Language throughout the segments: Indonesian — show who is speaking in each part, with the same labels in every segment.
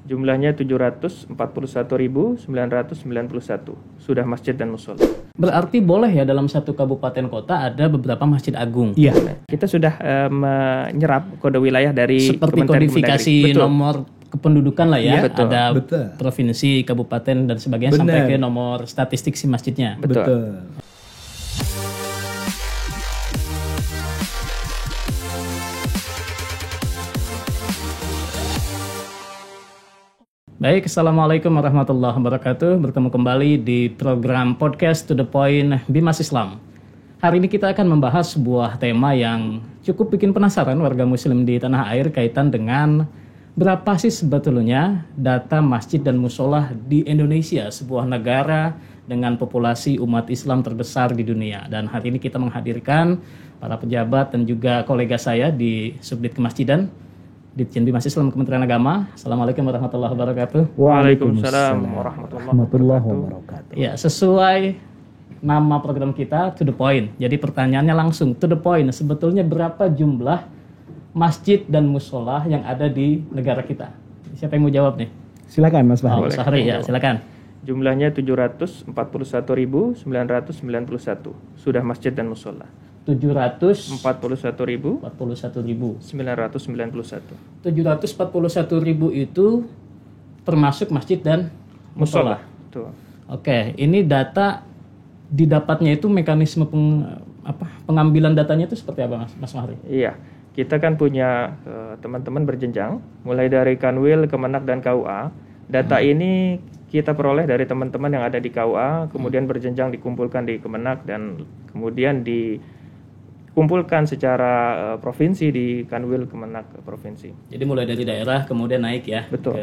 Speaker 1: Jumlahnya 741.991. Sudah masjid dan musola.
Speaker 2: Berarti boleh ya dalam satu kabupaten kota ada beberapa masjid agung.
Speaker 1: Iya. Kita sudah menyerap kode wilayah dari
Speaker 2: seperti kodifikasi nomor kependudukan lah ya.
Speaker 1: Iya, betul.
Speaker 2: Ada provinsi, kabupaten dan sebagainya sampai ke nomor statistik si masjidnya.
Speaker 1: Betul.
Speaker 2: Baik, Assalamualaikum warahmatullahi wabarakatuh. Bertemu kembali di program podcast To The Point Bimas Islam. Hari ini kita akan membahas sebuah tema yang cukup bikin penasaran warga muslim di tanah air kaitan dengan berapa sih sebetulnya data masjid dan musola di Indonesia, sebuah negara dengan populasi umat Islam terbesar di dunia. Dan hari ini kita menghadirkan para pejabat dan juga kolega saya di Subdit Kemasjidan Ditjen Bimas Islam Kementerian Agama. Assalamualaikum warahmatullahi wabarakatuh.
Speaker 1: Waalaikumsalam warahmatullahi wabarakatuh.
Speaker 2: Ya, sesuai nama program kita To The Point. Jadi pertanyaannya langsung To The Point. Sebetulnya berapa jumlah masjid dan musola yang ada di negara kita? Siapa yang mau jawab nih?
Speaker 3: Silakan Mas Fahri.
Speaker 2: Mas Fahri ya, silakan.
Speaker 1: Jumlahnya 741.991. Sudah masjid dan musola.
Speaker 2: 741.991. 741.000 itu termasuk masjid dan musola.
Speaker 1: Tuh.
Speaker 2: Oke, ini data didapatnya itu mekanisme pengambilan datanya itu seperti apa Mas Fahri?
Speaker 1: Iya, kita kan punya teman-teman berjenjang, mulai dari Kanwil, Kemenak dan KUA. Data ini kita peroleh dari teman-teman yang ada di KUA, kemudian berjenjang dikumpulkan di Kemenak dan kemudian dikumpulkan secara provinsi di Kanwil Kemenak provinsi.
Speaker 2: Jadi mulai dari daerah kemudian naik ya.
Speaker 1: Betul.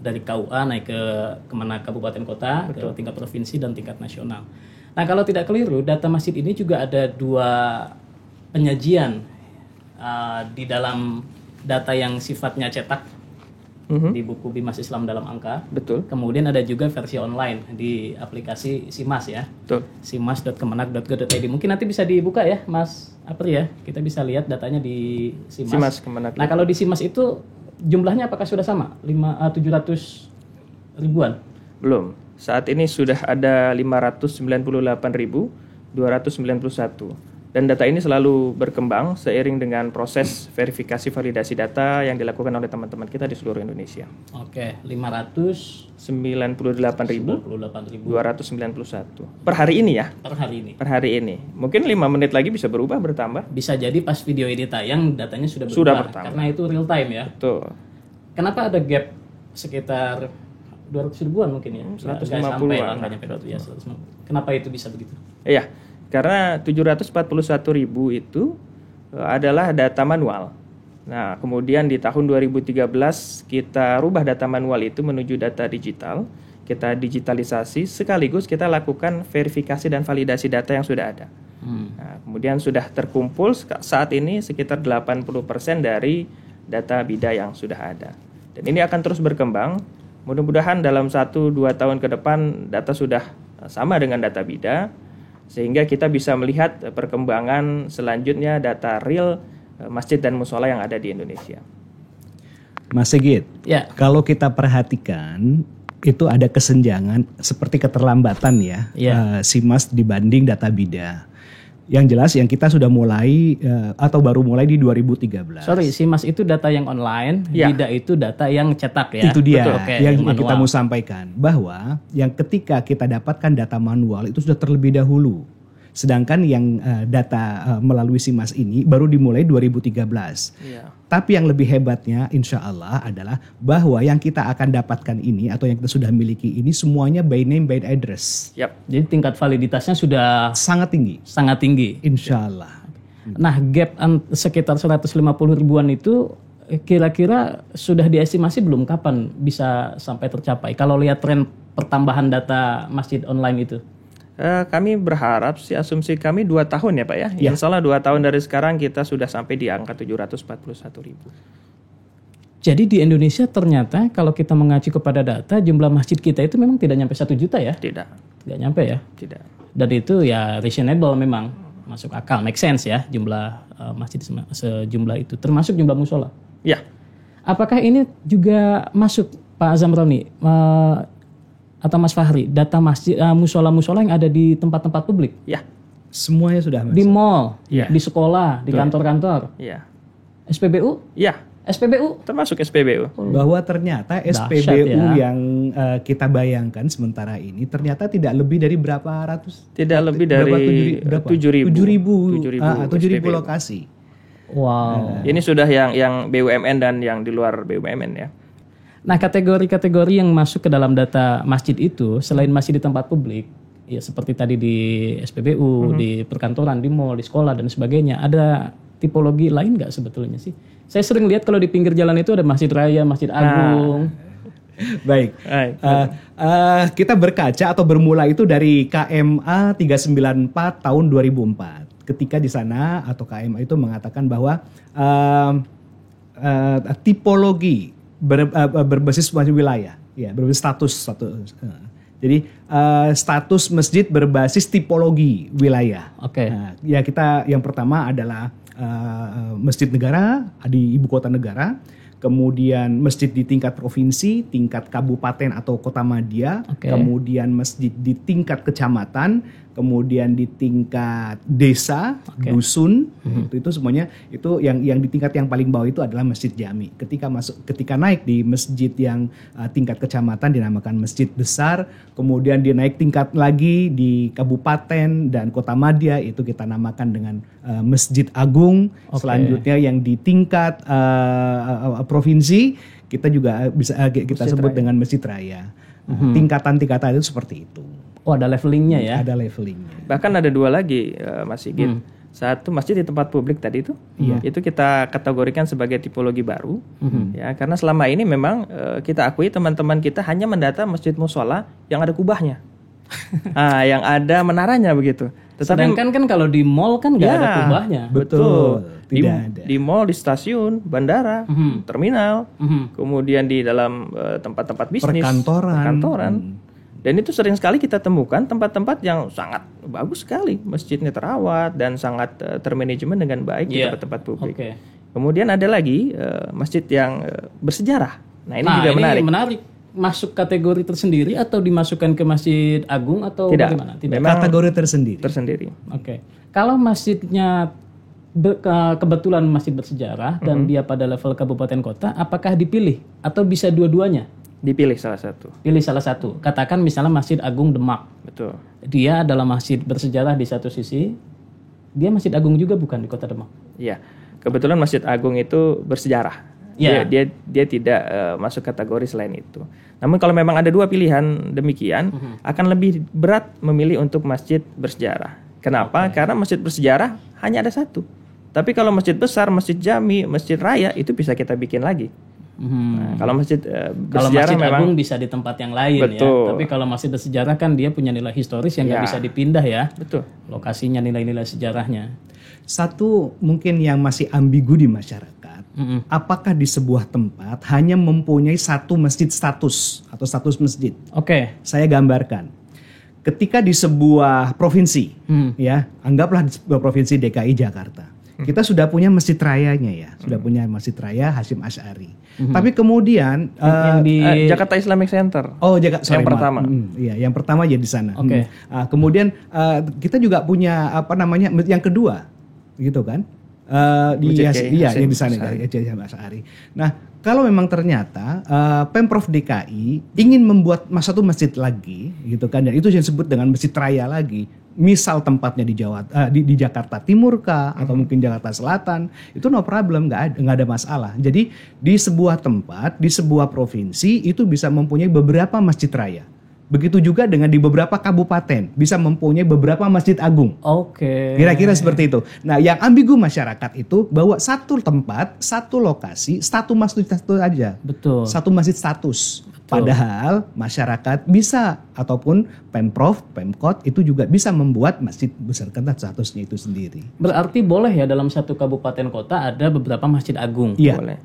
Speaker 2: Dari KUA naik ke Kemenak kabupaten kota, betul, ke tingkat provinsi dan tingkat nasional. Nah, kalau tidak keliru data masjid ini juga ada dua penyajian di dalam data yang sifatnya cetak di buku Bimas Islam dalam angka.
Speaker 1: Betul.
Speaker 2: Kemudian ada juga versi online di aplikasi SIMAS ya.
Speaker 1: Betul.
Speaker 2: simas.kemenak.go.id. Mungkin nanti bisa dibuka ya Mas Apri ya. Kita bisa lihat datanya di SIMAS.
Speaker 1: SIMAS Kemenak.
Speaker 2: Nah, kalau di SIMAS itu jumlahnya apakah sudah sama? 700 ribuan?
Speaker 1: Belum. Saat ini sudah ada 598.291. Dan data ini selalu berkembang seiring dengan proses verifikasi validasi data yang dilakukan oleh teman-teman kita di seluruh Indonesia.
Speaker 2: Oke,
Speaker 1: 598.291 per hari ini ya.
Speaker 2: Per hari ini.
Speaker 1: Per hari ini. Mungkin 5 menit lagi bisa berubah, bertambah.
Speaker 2: Bisa jadi pas video ini tayang datanya sudah berubah.
Speaker 1: Sudah bertambah.
Speaker 2: Karena itu real time ya.
Speaker 1: Betul.
Speaker 2: Kenapa ada gap sekitar 200 ribuan mungkin ya?
Speaker 1: 150-an.
Speaker 2: Kenapa itu bisa begitu?
Speaker 1: Iya. Karena 741.000 itu adalah data manual. Nah, kemudian di tahun 2013 kita rubah data manual itu menuju data digital. Kita digitalisasi sekaligus kita lakukan verifikasi dan validasi data yang sudah ada. Nah, kemudian sudah terkumpul saat ini sekitar 80% dari data BIDA yang sudah ada. Dan ini akan terus berkembang. Mudah-mudahan dalam 1-2 tahun ke depan data sudah sama dengan data BIDA. Sehingga kita bisa melihat perkembangan selanjutnya data real masjid dan musola yang ada di Indonesia.
Speaker 3: Mas Sigit,
Speaker 2: ya.
Speaker 3: Kalau kita perhatikan itu ada kesenjangan seperti keterlambatan ya. SIMAS dibanding data BIDA. Yang jelas yang kita sudah mulai atau baru mulai di 2013.
Speaker 2: Sorry, SIMAS itu data yang online, BIDA itu data yang cetak ya.
Speaker 3: Itu dia.
Speaker 2: Betul,
Speaker 3: yang kita mau sampaikan bahwa yang ketika kita dapatkan data manual itu sudah terlebih dahulu. Sedangkan yang data melalui SIMAS ini baru dimulai 2013.
Speaker 1: Iya.
Speaker 3: Tapi yang lebih hebatnya insya Allah adalah bahwa yang kita akan dapatkan ini atau yang kita sudah miliki ini semuanya by name by address.
Speaker 1: Yap.
Speaker 2: Jadi tingkat validitasnya sudah
Speaker 3: sangat tinggi.
Speaker 2: Sangat tinggi.
Speaker 3: Insya Allah.
Speaker 2: Nah, gap sekitar 150 ribuan itu kira-kira sudah diestimasi belum kapan bisa sampai tercapai? Kalau lihat tren pertambahan data masjid online itu.
Speaker 1: Kami berharap sih, asumsi kami 2 tahun ya Pak ya. Insya Allah 2 tahun dari sekarang kita sudah sampai di angka 741.000.
Speaker 2: Jadi di Indonesia ternyata kalau kita mengacu kepada data jumlah masjid kita itu memang tidak nyampe 1 juta ya?
Speaker 1: Tidak
Speaker 2: nyampe ya?
Speaker 1: Tidak.
Speaker 2: Dan itu ya reasonable memang, masuk akal, make sense ya jumlah masjid sejumlah itu, termasuk jumlah musola.
Speaker 1: Ya.
Speaker 2: Apakah ini juga masuk Pak Zamroni atau Mas Fahri, data masjid musola-musola yang ada di tempat-tempat publik.
Speaker 1: Ya.
Speaker 3: Semuanya sudah masuk.
Speaker 2: Di mall,
Speaker 1: Ya.
Speaker 2: di sekolah, di kantor-kantor.
Speaker 1: Iya.
Speaker 2: SPBU?
Speaker 1: Iya.
Speaker 2: SPBU?
Speaker 1: Termasuk SPBU.
Speaker 3: Bahwa ternyata SPBU
Speaker 2: ya.
Speaker 3: yang kita bayangkan sementara ini ternyata tidak lebih dari berapa ratus?
Speaker 1: Tidak lebih dari 7.000
Speaker 3: 7.000 lokasi.
Speaker 2: Wow.
Speaker 1: Ini sudah yang BUMN dan yang di luar BUMN ya.
Speaker 2: Nah, kategori-kategori yang masuk ke dalam data masjid itu selain masih di tempat publik, ya seperti tadi di SPBU, di perkantoran, di mall, di sekolah dan sebagainya, ada tipologi lain nggak sebetulnya sih? Saya sering lihat kalau di pinggir jalan itu ada masjid raya, masjid agung.
Speaker 3: Baik. Kita berkaca atau bermula itu dari KMA 394 tahun 2004. Ketika di sana atau KMA itu mengatakan bahwa tipologi berbasis wilayah, ya, berbasis status. Jadi status masjid berbasis tipologi wilayah.
Speaker 2: Oke.
Speaker 3: Nah, ya kita yang pertama adalah masjid negara di ibu kota negara, kemudian masjid di tingkat provinsi, tingkat kabupaten atau kota madya, kemudian masjid di tingkat kecamatan, kemudian di tingkat desa, dusun, itu semuanya itu yang di tingkat yang paling bawah itu adalah masjid jami. Ketika naik di masjid yang tingkat kecamatan dinamakan masjid besar, kemudian dia naik tingkat lagi di kabupaten dan kota madya itu kita namakan dengan masjid agung. Selanjutnya yang di tingkat provinsi kita juga bisa kita sebut dengan masjid raya. Tingkatan-tingkatan itu seperti itu.
Speaker 2: Oh, ada levelingnya ya?
Speaker 3: Ada levelingnya.
Speaker 1: Bahkan ada dua lagi, Mas Sigit. Satu, masjid di tempat publik tadi itu, itu kita kategorikan sebagai tipologi baru, ya, karena selama ini memang kita akui teman-teman kita hanya mendata masjid musola yang ada kubahnya, yang ada menaranya begitu.
Speaker 2: Tetapi sedangkan kan kalau di mall kan nggak ada kubahnya.
Speaker 3: Betul. Tidak ada.
Speaker 1: Di mall, di stasiun, bandara, terminal, kemudian di dalam tempat-tempat bisnis, perkantoran. Dan itu sering sekali kita temukan tempat-tempat yang sangat bagus sekali, masjidnya terawat dan sangat termanajemen dengan baik di tempat-tempat publik. Kemudian ada lagi masjid yang bersejarah. Nah ini juga
Speaker 2: menarik. Masuk kategori tersendiri atau dimasukkan ke masjid agung atau bagaimana? Tidak.
Speaker 1: Memang
Speaker 3: kategori tersendiri.
Speaker 2: Oke. Kalau masjidnya kebetulan masjid bersejarah dan dia pada level kabupaten kota, apakah dipilih atau bisa dua-duanya?
Speaker 1: Dipilih salah satu.
Speaker 2: Pilih salah satu. Katakan misalnya Masjid Agung Demak.
Speaker 1: Betul.
Speaker 2: Dia adalah masjid bersejarah di satu sisi. Dia Masjid Agung juga bukan di Kota Demak?
Speaker 1: Iya. Kebetulan Masjid Agung itu bersejarah.
Speaker 2: Ya.
Speaker 1: Dia tidak masuk kategori selain itu. Namun kalau memang ada dua pilihan demikian, akan lebih berat memilih untuk masjid bersejarah. Kenapa? Karena masjid bersejarah hanya ada satu. Tapi kalau masjid besar, masjid jami, masjid raya itu bisa kita bikin lagi. Nah, kalau masjid bersejarah memang
Speaker 2: agung bisa di tempat yang lain.
Speaker 1: Betul.
Speaker 2: Ya. Tapi kalau masjid bersejarah kan dia punya nilai historis yang nggak bisa dipindah ya.
Speaker 1: Betul.
Speaker 2: Lokasinya, nilai-nilai sejarahnya.
Speaker 3: Satu mungkin yang masih ambigu di masyarakat, apakah di sebuah tempat hanya mempunyai satu masjid status atau status masjid? Saya gambarkan. Ketika di sebuah provinsi, ya, anggaplah di sebuah provinsi DKI Jakarta. Kita sudah punya masjid rayanya ya, sudah punya masjid raya Hasyim Asy'ari. Tapi kemudian
Speaker 1: yang di Jakarta Islamic Center.
Speaker 3: Yang pertama. Iya, yang pertama ya di sana. Kemudian kita juga punya yang kedua, gitu kan? Yang di sana Hasyim Asy'ari. Nah, kalau memang ternyata Pemprov DKI ingin membuat satu masjid lagi, gitu kan? Dan itu yang disebut dengan masjid raya lagi. Misal tempatnya di Jakarta Timur kah atau mungkin Jakarta Selatan, itu no problem, nggak ada masalah. Jadi di sebuah tempat, di sebuah provinsi itu bisa mempunyai beberapa masjid raya. Begitu juga dengan di beberapa kabupaten bisa mempunyai beberapa masjid agung. Kira-kira seperti itu. Nah, yang ambigu masyarakat itu bahwa satu tempat, satu lokasi, satu masjid satu aja.
Speaker 2: Betul.
Speaker 3: Satu masjid status. Padahal masyarakat bisa ataupun Pemprov, Pemkot itu juga bisa membuat masjid berdasarkan statusnya itu sendiri.
Speaker 2: Berarti boleh ya dalam satu kabupaten kota ada beberapa masjid agung?
Speaker 3: Iya.
Speaker 1: Boleh.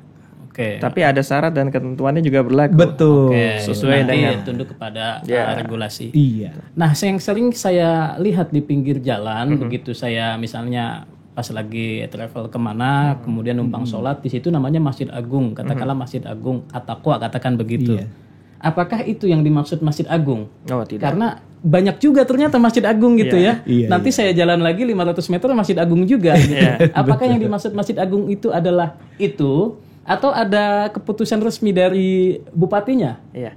Speaker 1: Tapi ada syarat dan ketentuannya juga berlaku.
Speaker 3: Betul.
Speaker 2: Sesuai dengan tunduk kepada regulasi.
Speaker 3: Iya.
Speaker 2: Nah, yang sering saya lihat di pinggir jalan, begitu saya misalnya pas lagi travel kemana, kemudian numpang sholat, di situ namanya Masjid Agung, katakanlah Masjid Agung At-Taqwa, katakan begitu. apakah itu yang dimaksud Masjid Agung?
Speaker 1: Oh, tidak.
Speaker 2: Karena banyak juga ternyata Masjid Agung gitu ya.
Speaker 3: Iya,
Speaker 2: Nanti saya jalan lagi 500 meter Masjid Agung juga. Apakah yang dimaksud Masjid Agung itu adalah itu atau ada keputusan resmi dari bupatinya?
Speaker 1: Iya.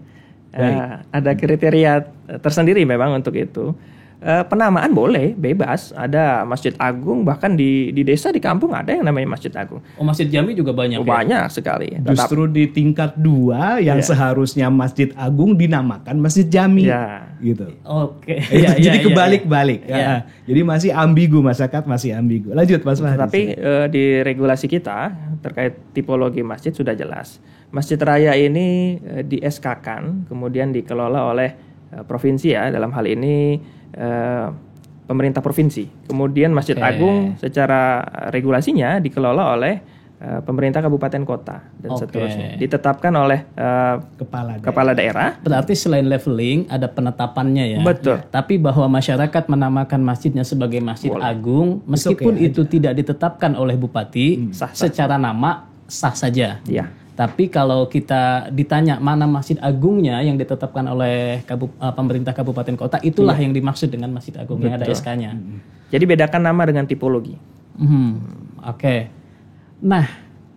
Speaker 1: Ada kriteria tersendiri memang untuk itu. Penamaan boleh, bebas. Ada Masjid Agung, bahkan di desa, di kampung ada yang namanya Masjid Agung.
Speaker 2: Oh, Masjid Jami juga banyak.
Speaker 1: Banyak sekali.
Speaker 3: Justru di tingkat 2 yang seharusnya Masjid Agung dinamakan Masjid Jami. Gitu.
Speaker 2: Oke.
Speaker 3: Jadi kebalik-balik. Jadi masih ambigu, masyarakat masih ambigu. Lanjut Mas Fahri.
Speaker 1: Tapi di regulasi kita terkait tipologi masjid sudah jelas. Masjid raya ini di SK-kan, kemudian dikelola oleh provinsi ya, dalam hal ini pemerintah provinsi. Kemudian Masjid Agung secara regulasinya dikelola oleh pemerintah kabupaten kota dan seterusnya. Ditetapkan oleh kepala daerah.
Speaker 2: Berarti selain leveling ada penetapannya ya.
Speaker 1: Betul.
Speaker 2: Tapi bahwa masyarakat menamakan masjidnya sebagai Masjid Agung meskipun itu tidak ditetapkan oleh bupati, secara nama sah saja.
Speaker 1: Iya.
Speaker 2: Tapi kalau kita ditanya mana Masjid Agungnya yang ditetapkan oleh pemerintah kabupaten kota, itulah yang dimaksud dengan Masjid Agung yang ada SK-nya.
Speaker 1: Jadi bedakan nama dengan tipologi.
Speaker 2: Oke. Nah,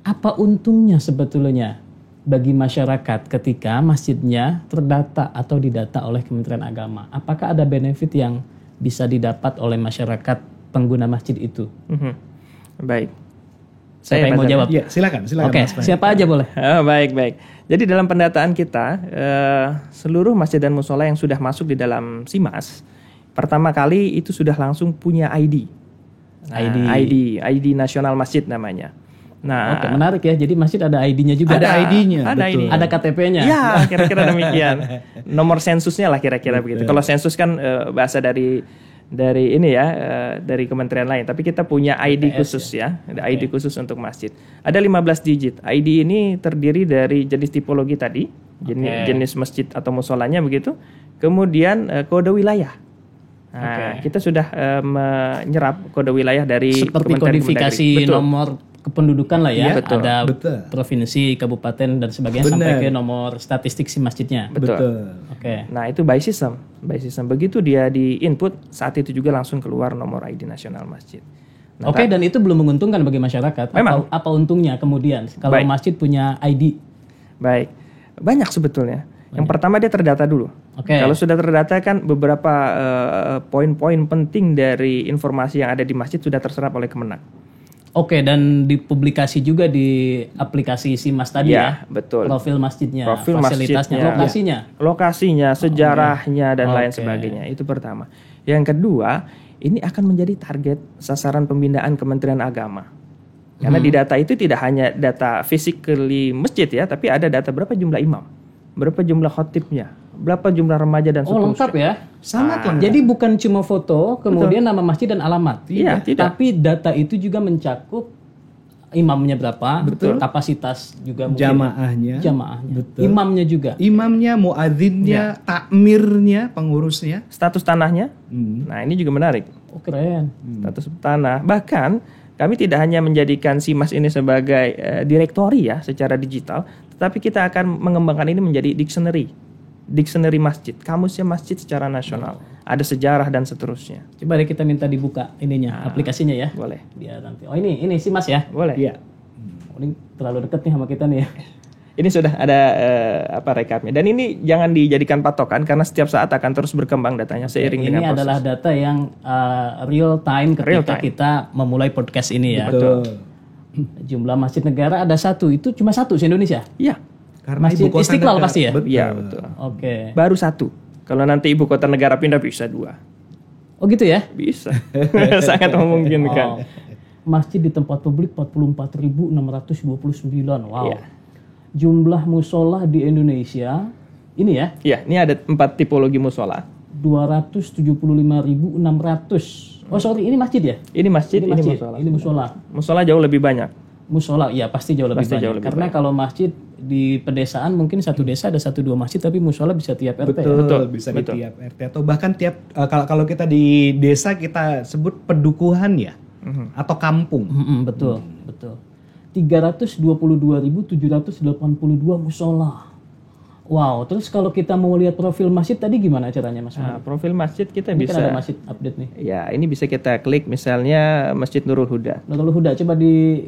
Speaker 2: apa untungnya sebetulnya bagi masyarakat ketika masjidnya terdata atau didata oleh Kementerian Agama? Apakah ada benefit yang bisa didapat oleh masyarakat pengguna masjid itu?
Speaker 1: Baik.
Speaker 2: Siapa yang mau jawab?
Speaker 3: Ya, silakan.
Speaker 2: Oke, siapa aja boleh.
Speaker 1: Baik. Jadi dalam pendataan kita, seluruh masjid dan musola yang sudah masuk di dalam SIMAS, pertama kali itu sudah langsung punya ID. ID nasional masjid namanya. Nah,
Speaker 2: oke, menarik ya. Jadi masjid ada ID-nya juga.
Speaker 3: Ada ID-nya.
Speaker 2: Ada KTP-nya.
Speaker 1: Ya, kira-kira demikian. Nomor sensusnya lah kira-kira begitu. Kalau sensus kan bahasa dari ini ya, dari kementerian lain. Tapi kita punya ID khusus ya. Ada ID khusus untuk masjid. Ada 15 digit. ID ini terdiri dari jenis tipologi tadi, jenis masjid atau musolanya begitu. Kemudian kode wilayah. Nah, kita sudah menyerap kode wilayah dari
Speaker 2: seperti kodifikasi nomor kependudukan lah ya. Ada provinsi, kabupaten dan sebagainya sampai ke nomor statistik si masjidnya.
Speaker 1: Betul.
Speaker 2: Oke.
Speaker 1: Nah, itu by system. Begitu dia di input, saat itu juga langsung keluar nomor ID nasional masjid. Nah,
Speaker 2: dan itu belum menguntungkan bagi masyarakat.
Speaker 1: Memang.
Speaker 2: Apa untungnya kemudian kalau masjid punya ID?
Speaker 1: Baik. Banyak sebetulnya. Yang pertama dia terdata dulu. Kalau sudah terdata kan beberapa poin-poin penting dari informasi yang ada di masjid sudah terserap oleh Kemenak.
Speaker 2: Dan dipublikasi juga di aplikasi SIMAS tadi ya?
Speaker 1: Betul.
Speaker 2: Profil masjidnya, fasilitasnya,
Speaker 1: lokasinya, sejarahnya dan lain sebagainya. Itu pertama. Yang kedua, ini akan menjadi target sasaran pembinaan Kementerian Agama. Karena di data itu tidak hanya data physically masjid ya, tapi ada data berapa jumlah imam, berapa jumlah khotibnya, berapa jumlah remaja dan seterusnya.
Speaker 2: Lengkap ya?
Speaker 3: Sangat lengkap.
Speaker 2: Jadi bukan cuma foto, kemudian nama masjid dan alamat.
Speaker 1: Iya, tidak.
Speaker 2: Tapi data itu juga mencakup imamnya berapa, kapasitas juga mungkin.
Speaker 3: Jamaahnya.
Speaker 2: Imamnya juga.
Speaker 3: Imamnya, muadzinnya, takmirnya, pengurusnya.
Speaker 1: Status tanahnya. Nah, ini juga menarik.
Speaker 2: Keren.
Speaker 1: Status tanah. Bahkan kami tidak hanya menjadikan SIMAS ini sebagai direktori ya secara digital, tetapi kita akan mengembangkan ini menjadi dictionary masjid, kamusnya masjid secara nasional. Ada sejarah dan seterusnya.
Speaker 2: Coba deh kita minta dibuka aplikasinya ya.
Speaker 1: Boleh.
Speaker 2: Biar nanti. Ini SIMAS ya?
Speaker 1: Boleh.
Speaker 3: Iya.
Speaker 2: Ini terlalu dekat nih sama kita nih ya.
Speaker 1: Ini sudah ada rekapnya. Dan ini jangan dijadikan patokan karena setiap saat akan terus berkembang datanya seiring dengan proses.
Speaker 2: Ini adalah data yang real time ketika kita memulai podcast ini ya.
Speaker 3: Betul.
Speaker 2: Jumlah masjid negara ada satu, itu cuma satu di Indonesia?
Speaker 1: Iya.
Speaker 3: Karena
Speaker 2: Masjid Istiqlal negara, pasti ya?
Speaker 1: Iya, betul.
Speaker 2: Baru
Speaker 1: satu. Kalau nanti ibu kota negara pindah bisa 2.
Speaker 2: Oh gitu ya?
Speaker 1: Bisa. Sangat memungkinkan.
Speaker 2: Masjid di tempat publik 44.629. Wow.
Speaker 1: Iya.
Speaker 2: Jumlah musola di Indonesia ini ya?
Speaker 1: Iya, ini ada 4 tipologi musola.
Speaker 2: 275.600. Oh sorry, ini masjid ya?
Speaker 1: Ini masjid, ini musola.
Speaker 2: Ini musola.
Speaker 1: Musola jauh lebih banyak.
Speaker 2: Musola, ya pasti jauh lebih banyak. Karena kalau masjid di pedesaan mungkin satu desa ada 1-2 masjid, tapi musola bisa tiap RT.
Speaker 3: Betul. Bisa di tiap RT atau bahkan tiap kalau kita di desa kita sebut pedukuhan ya, atau kampung.
Speaker 2: Betul. 322.782 musola. Wow, terus kalau kita mau lihat profil masjid tadi gimana caranya Mas?
Speaker 1: Nah, profil masjid kita
Speaker 2: Ini
Speaker 1: bisa.
Speaker 2: kan ada masjid update nih.
Speaker 1: Ya, ini bisa kita klik misalnya Masjid Nurul Huda.
Speaker 2: Nurul Huda, coba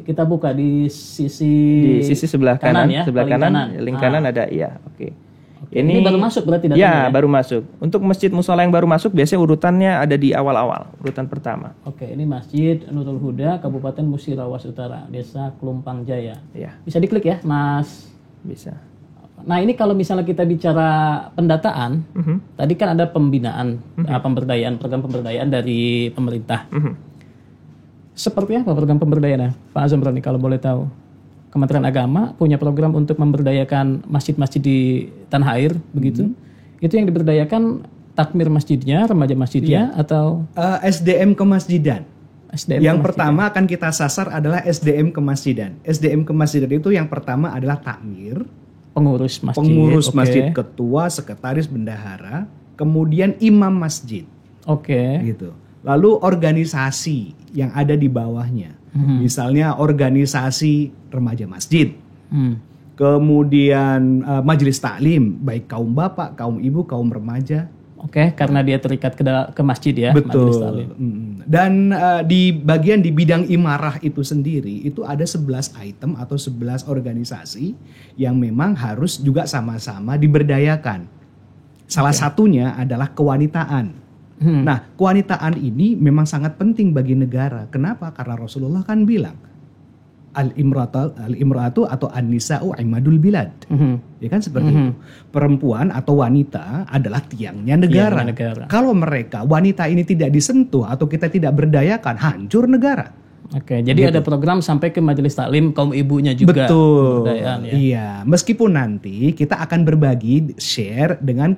Speaker 2: kita buka di sisi
Speaker 1: Sebelah kanan,
Speaker 2: ya,
Speaker 1: sebelah
Speaker 2: paling
Speaker 1: kanan, link kanan ada iya, oke.
Speaker 2: Ini baru masuk berarti datanya
Speaker 1: ya? Baru masuk. Untuk masjid musola yang baru masuk biasanya urutannya ada di awal-awal, urutan pertama.
Speaker 2: Oke, ini Masjid Nurul Huda, Kabupaten Musirawas Utara, Desa Klumpang Jaya.
Speaker 1: Ya,
Speaker 2: Bisa diklik ya, Mas.
Speaker 1: bisa.
Speaker 2: Nah, ini kalau misalnya kita bicara pendataan, tadi kan ada pembinaan, pemberdayaan, program pemberdayaan dari pemerintah. Seperti apa program pemberdayaannya, Pak Azamroni kalau boleh tahu? Kementerian Agama punya program untuk memberdayakan masjid-masjid di tanah air, begitu? Itu yang diberdayakan takmir masjidnya, remaja masjidnya, atau
Speaker 3: SDM kemasjidan.
Speaker 2: SDM
Speaker 3: Yang
Speaker 2: kemasjidan?
Speaker 3: pertama akan kita sasar adalah SDM kemasjidan. SDM kemasjidan itu yang pertama adalah takmir,
Speaker 2: pengurus masjid,
Speaker 3: pengurus
Speaker 2: oke.
Speaker 3: masjid, ketua, sekretaris, bendahara, kemudian imam masjid,
Speaker 2: Oke.
Speaker 3: gitu. Lalu organisasi yang ada di bawahnya, misalnya organisasi remaja masjid, kemudian majelis taklim, baik kaum bapak, kaum ibu, kaum remaja.
Speaker 2: Oke, karena dia terikat ke masjid ya, majelis taklim.
Speaker 3: Dan di bidang imarah itu sendiri itu ada 11 item atau 11 organisasi yang memang harus juga sama-sama diberdayakan. Salah satunya adalah kewanitaan. Nah, kewanitaan ini memang sangat penting bagi negara. Kenapa? Karena Rasulullah kan bilang al-imratu atau an-nisa'u imadul bilad. Ya kan seperti itu. Perempuan atau wanita adalah tiangnya negara. Kalau mereka wanita ini tidak disentuh atau kita tidak berdayakan, hancur negara.
Speaker 2: Oke, jadi ada program sampai ke majelis taklim kaum ibunya juga.
Speaker 3: Betul.
Speaker 2: Ya.
Speaker 3: Iya, meskipun nanti kita akan berbagi share dengan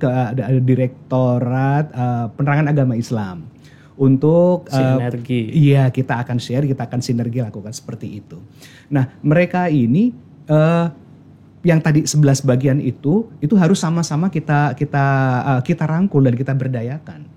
Speaker 3: Direktorat Penerangan Agama Islam untuk
Speaker 2: sinergi.
Speaker 3: Iya, kita akan share, kita akan sinergi lakukan seperti itu. Nah, mereka ini yang tadi 11 bagian itu harus sama-sama kita rangkul dan kita berdayakan.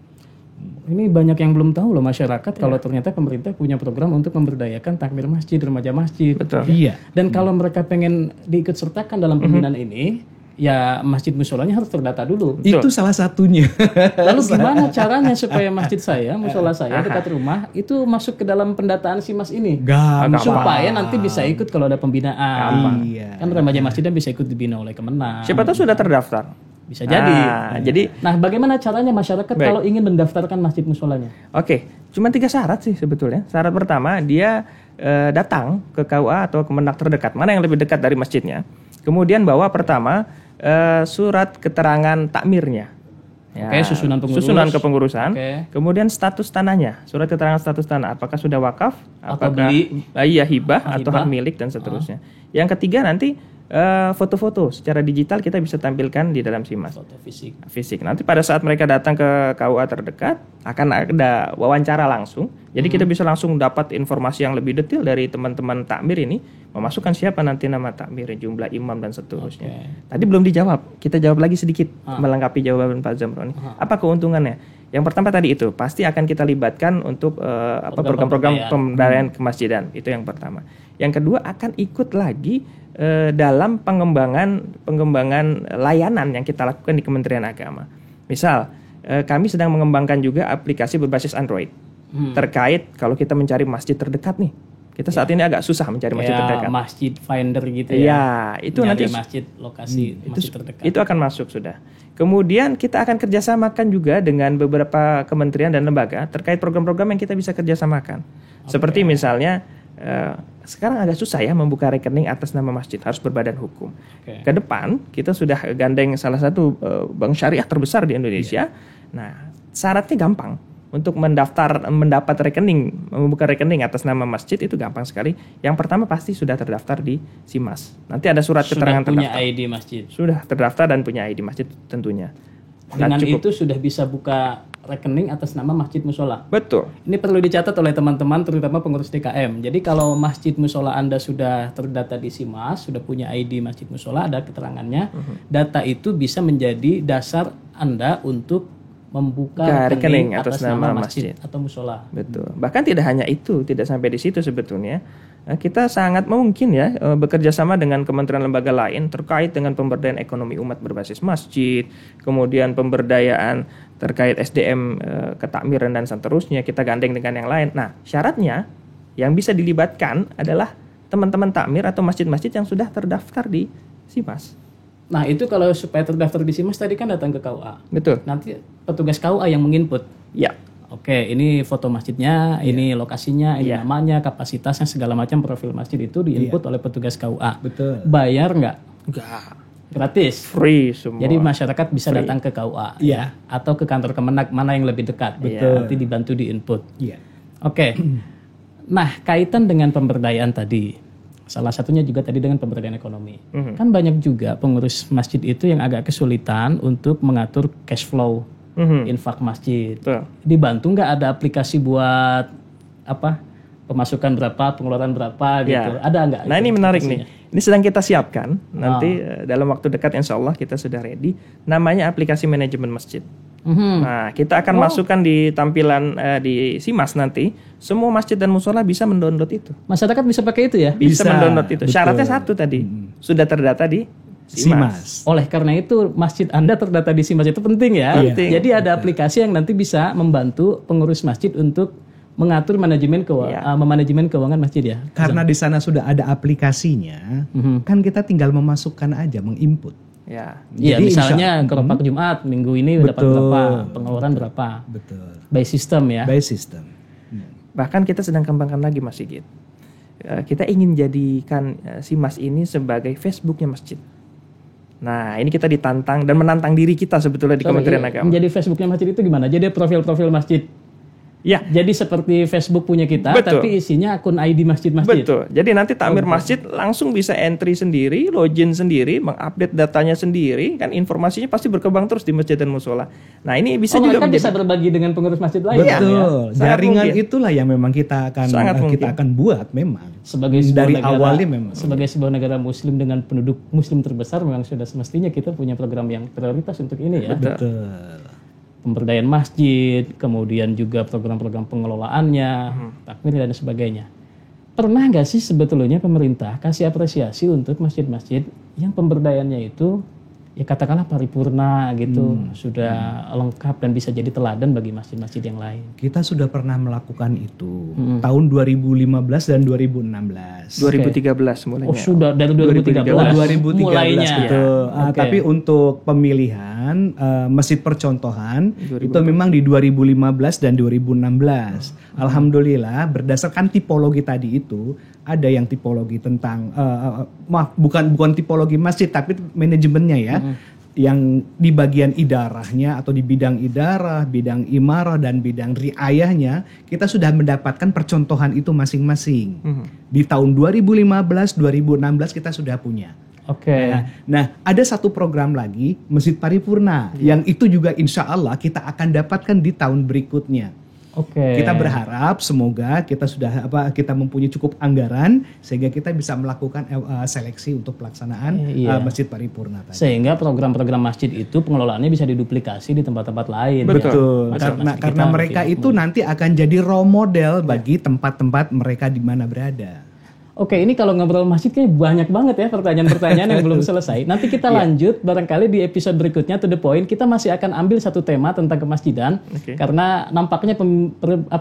Speaker 2: Ini banyak yang belum tahu loh masyarakat kalau ternyata pemerintah punya program untuk memberdayakan takmir masjid, remaja masjid.
Speaker 1: Betul.
Speaker 3: Iya.
Speaker 2: Dan kalau mereka pengen diikut sertakan dalam pembinaan ini, ya masjid musolanya harus terdata dulu.
Speaker 3: Itu salah satunya.
Speaker 2: Lalu gimana caranya supaya masjid saya, musola saya dekat rumah itu masuk ke dalam pendataan SIMAS ini?
Speaker 3: Gampang.
Speaker 2: Supaya nanti bisa ikut kalau ada pembinaan.
Speaker 3: Iya.
Speaker 2: Kan remaja masjid dan bisa ikut dibina oleh Kemenang.
Speaker 1: Siapa tahu sudah terdaftar.
Speaker 2: Bisa jadi.
Speaker 1: Nah,
Speaker 2: bagaimana caranya masyarakat kalau ingin mendaftarkan masjid musolanya?
Speaker 1: Oke, cuma 3 syarat sih sebetulnya. Syarat pertama dia datang ke KUA atau Kemenang terdekat, mana yang lebih dekat dari masjidnya. Kemudian bawa pertama surat keterangan takmirnya. Ya, susunan kepengurusan. Kemudian status tanahnya, surat keterangan status tanah. Apakah sudah wakaf, apakah hibah atau hak milik dan seterusnya. Yang ketiga nanti foto-foto secara digital kita bisa tampilkan di dalam SIMAS.
Speaker 2: Foto
Speaker 1: fisik. Nanti pada saat mereka datang ke KUA terdekat akan ada wawancara langsung. Jadi kita bisa langsung dapat informasi yang lebih detail dari teman-teman takmir ini, memasukkan siapa nanti nama takmir, jumlah imam dan seterusnya. Tadi belum dijawab. Kita jawab lagi sedikit melengkapi jawaban Pak Zamroni. Apa keuntungannya? Yang pertama tadi itu pasti akan kita libatkan untuk program-program pemberdayaan kemasjidan. Itu yang pertama. Yang kedua akan ikut lagi dalam pengembangan layanan yang kita lakukan di Kementerian Agama. Misal, kami sedang mengembangkan juga aplikasi berbasis Android terkait kalau kita mencari masjid terdekat nih. Kita saat ini agak susah mencari masjid terdekat.
Speaker 2: Masjid Finder gitu ya.
Speaker 1: Ya, itu nanti
Speaker 2: masjid lokasi masjid terdekat.
Speaker 1: Itu akan masuk sudah. Kemudian kita akan kerjasamakan juga dengan beberapa kementerian dan lembaga terkait program-program yang kita bisa kerjasamakan. Seperti misalnya sekarang agak susah ya membuka rekening atas nama masjid, harus berbadan hukum. Ke depan kita sudah gandeng salah satu bank syariah terbesar di Indonesia. Nah, syaratnya gampang. Untuk mendapat rekening, membuka rekening atas nama masjid itu gampang sekali. Yang pertama pasti sudah terdaftar di SIMAS. Nanti ada surat keterangan terdaftar.
Speaker 2: Sudah punya ID masjid.
Speaker 1: Sudah terdaftar dan punya ID masjid tentunya.
Speaker 2: Dengan itu sudah bisa buka rekening atas nama masjid musola.
Speaker 1: Betul.
Speaker 2: Ini perlu dicatat oleh teman-teman, terutama pengurus DKM. Jadi kalau masjid musola Anda sudah terdata di SIMAS, sudah punya ID masjid musola, ada keterangannya, data itu bisa menjadi dasar Anda untuk membuka rekening atas nama masjid atau musola.
Speaker 1: Betul. Bahkan tidak hanya itu, tidak sampai di situ sebetulnya. kita sangat mungkin ya bekerja sama dengan kementerian lembaga lain terkait dengan pemberdayaan ekonomi umat berbasis masjid, kemudian pemberdayaan terkait SDM ketakmiran dan seterusnya, kita gandeng dengan yang lain. Nah, syaratnya yang bisa dilibatkan adalah teman-teman takmir atau masjid-masjid yang sudah terdaftar di SIMAS.
Speaker 2: Nah, itu kalau supaya terdaftar di SIMAS tadi kan datang ke KUA.
Speaker 1: Betul.
Speaker 2: Nanti petugas KUA yang menginput.
Speaker 1: Ya.
Speaker 2: Oke, ini foto masjidnya, ini lokasinya, ini namanya, kapasitasnya, segala macam profil masjid itu diinput oleh petugas KUA.
Speaker 3: Betul.
Speaker 2: Bayar nggak?
Speaker 1: Enggak.
Speaker 2: Gratis.
Speaker 1: Free semua.
Speaker 2: Jadi masyarakat bisa datang ke KUA ya, atau ke kantor Kemenak mana yang lebih dekat.
Speaker 1: Betul.
Speaker 2: Nanti dibantu diinput.
Speaker 3: Iya.
Speaker 2: Oke. Nah, kaitan dengan pemberdayaan tadi, salah satunya juga tadi dengan pemberdayaan ekonomi. Kan banyak juga pengurus masjid itu yang agak kesulitan untuk mengatur cash flow infak masjid.
Speaker 1: Betul.
Speaker 2: Dibantu nggak ada aplikasi buat apa? Pemasukan berapa, pengeluaran berapa gitu. Ada nggak?
Speaker 1: Nah, ini menarik nih. Ini sedang kita siapkan. Nanti dalam waktu dekat insya Allah kita sudah ready. Namanya aplikasi manajemen masjid. Nah, kita akan masukkan di tampilan di SIMAS nanti. Semua masjid dan musola bisa mendownload itu.
Speaker 2: Masyarakat bisa pakai itu ya?
Speaker 1: Bisa mendownload itu.
Speaker 3: Betul.
Speaker 1: Syaratnya satu tadi. Sudah terdata di SIMAS.
Speaker 2: Oleh karena itu masjid Anda terdata di SIMAS itu penting ya.
Speaker 1: Penting.
Speaker 2: Jadi ada aplikasi yang nanti bisa membantu pengurus masjid untuk mengatur manajemen memanajemen keuangan masjid ya.
Speaker 3: Karena di sana sudah ada aplikasinya, kan kita tinggal memasukkan aja, menginput.
Speaker 1: Ya.
Speaker 2: Iya,
Speaker 3: Jadi
Speaker 2: misalnya keropak Jumat minggu ini dapat berapa, pengeluaran berapa.
Speaker 3: Betul.
Speaker 2: By system ya.
Speaker 3: By system.
Speaker 1: Bahkan kita sedang kembangkan lagi Mas Sigit. Kita ingin jadikan SIMAS ini sebagai Facebooknya masjid. Nah, ini kita ditantang dan menantang diri kita sebetulnya di Kementerian Agama.
Speaker 2: Jadi Facebooknya masjid itu gimana? Jadi profil-profil masjid.
Speaker 1: Ya.
Speaker 2: Jadi seperti Facebook punya kita,
Speaker 1: Betul.
Speaker 2: tapi isinya akun ID masjid-masjid.
Speaker 1: Betul. Jadi nanti takmir masjid langsung bisa entry sendiri, login sendiri, mengupdate datanya sendiri, kan informasinya pasti berkembang terus di masjid dan musola. Nah, ini bisa juga
Speaker 2: mereka bisa berbagi dengan pengurus masjid lain.
Speaker 3: Betul.
Speaker 1: Ya?
Speaker 3: Jaringan
Speaker 1: mungkin.
Speaker 3: itulah yang memang kita akan buat memang.
Speaker 2: Sebagai sebuah
Speaker 3: dari
Speaker 2: negara,
Speaker 3: awalnya memang.
Speaker 2: sebagai sebuah negara muslim dengan penduduk muslim terbesar memang sudah semestinya kita punya program yang prioritas untuk ini ya.
Speaker 3: Betul.
Speaker 2: Pemberdayaan masjid, kemudian juga program-program pengelolaannya, takmir dan sebagainya. Pernah nggak sih sebetulnya pemerintah kasih apresiasi untuk masjid-masjid yang pemberdayaannya itu ya katakanlah paripurna gitu, sudah lengkap dan bisa jadi teladan bagi masjid-masjid yang lain?
Speaker 3: Kita sudah pernah melakukan itu tahun 2015 dan 2016.
Speaker 1: 2013 mulainya.
Speaker 2: Oh sudah dari 2013.
Speaker 3: 2013
Speaker 2: mulainya.
Speaker 3: betul.
Speaker 2: Oke.
Speaker 3: Tapi untuk pemilihan masjid percontohan itu memang di 2015 dan 2016. Alhamdulillah berdasarkan tipologi tadi itu ada yang tipologi tentang bukan tipologi masjid tapi manajemennya ya. Yang di bagian idarahnya atau di bidang idarah, bidang imarah dan bidang riayahnya kita sudah mendapatkan percontohan itu masing-masing. Di tahun 2015, 2016 kita sudah punya.
Speaker 2: Oke.
Speaker 3: Nah, ada satu program lagi Masjid Paripurna yang itu juga insya Allah kita akan dapatkan di tahun berikutnya.
Speaker 2: Oke.
Speaker 3: Kita berharap semoga kita kita mempunyai cukup anggaran sehingga kita bisa melakukan seleksi untuk pelaksanaan Masjid Paripurna tadi.
Speaker 2: Sehingga program-program masjid itu pengelolaannya bisa diduplikasi di tempat-tempat lain.
Speaker 3: Betul.
Speaker 2: Ya?
Speaker 3: Karena mereka itu nanti akan jadi role model bagi tempat-tempat mereka di mana berada.
Speaker 2: Oke, ini kalau ngobrol masjid kayaknya banyak banget ya pertanyaan-pertanyaan yang belum selesai. Nanti kita lanjut barangkali di episode berikutnya to the point kita masih akan ambil satu tema tentang kemasjidan karena nampaknya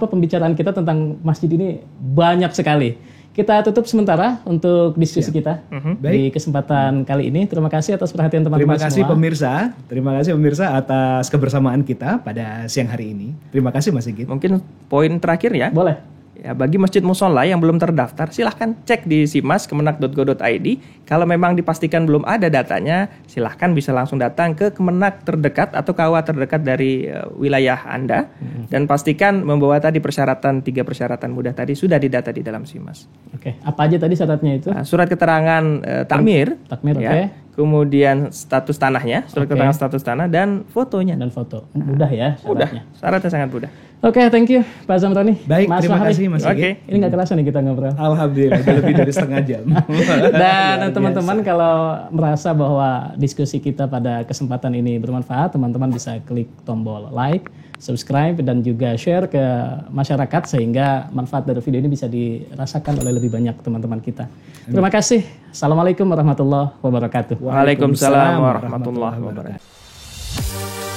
Speaker 2: pembicaraan kita tentang masjid ini banyak sekali. Kita tutup sementara untuk diskusi kita di kesempatan kali ini. Terima kasih atas perhatian teman-teman semua.
Speaker 3: Terima kasih pemirsa atas kebersamaan kita pada siang hari ini. Terima kasih Mas Sigit.
Speaker 1: Mungkin poin terakhir ya.
Speaker 2: Boleh.
Speaker 1: Ya, bagi masjid musola yang belum terdaftar, silahkan cek di SIMAS kemenak.go.id. Kalau memang dipastikan belum ada datanya, silahkan bisa langsung datang ke Kemenak terdekat atau KUA terdekat dari wilayah Anda. Dan pastikan membawa tadi 3 persyaratan mudah tadi sudah didata di dalam SIMAS.
Speaker 2: Oke, apa aja tadi syaratnya itu?
Speaker 1: Surat keterangan takmir,
Speaker 2: Takmir,
Speaker 1: ya.
Speaker 2: oke.
Speaker 1: kemudian status tanahnya, surat keterangan status tanah, dan fotonya.
Speaker 2: Dan foto. Mudah ya syaratnya.
Speaker 1: Mudah, syaratnya sangat mudah.
Speaker 2: Oke, thank you Pak Zamroni.
Speaker 3: Baik, terima kasih Mas Sigit.
Speaker 2: Ini nggak kerasa nih kita ngobrol.
Speaker 3: Alhamdulillah, udah lebih dari setengah jam.
Speaker 2: Dan teman-teman kalau merasa bahwa diskusi kita pada kesempatan ini bermanfaat, teman-teman bisa klik tombol like, subscribe, dan juga share ke masyarakat sehingga manfaat dari video ini bisa dirasakan oleh lebih banyak teman-teman kita. Terima kasih. Assalamualaikum warahmatullahi wabarakatuh.
Speaker 1: Waalaikumsalam warahmatullahi wabarakatuh.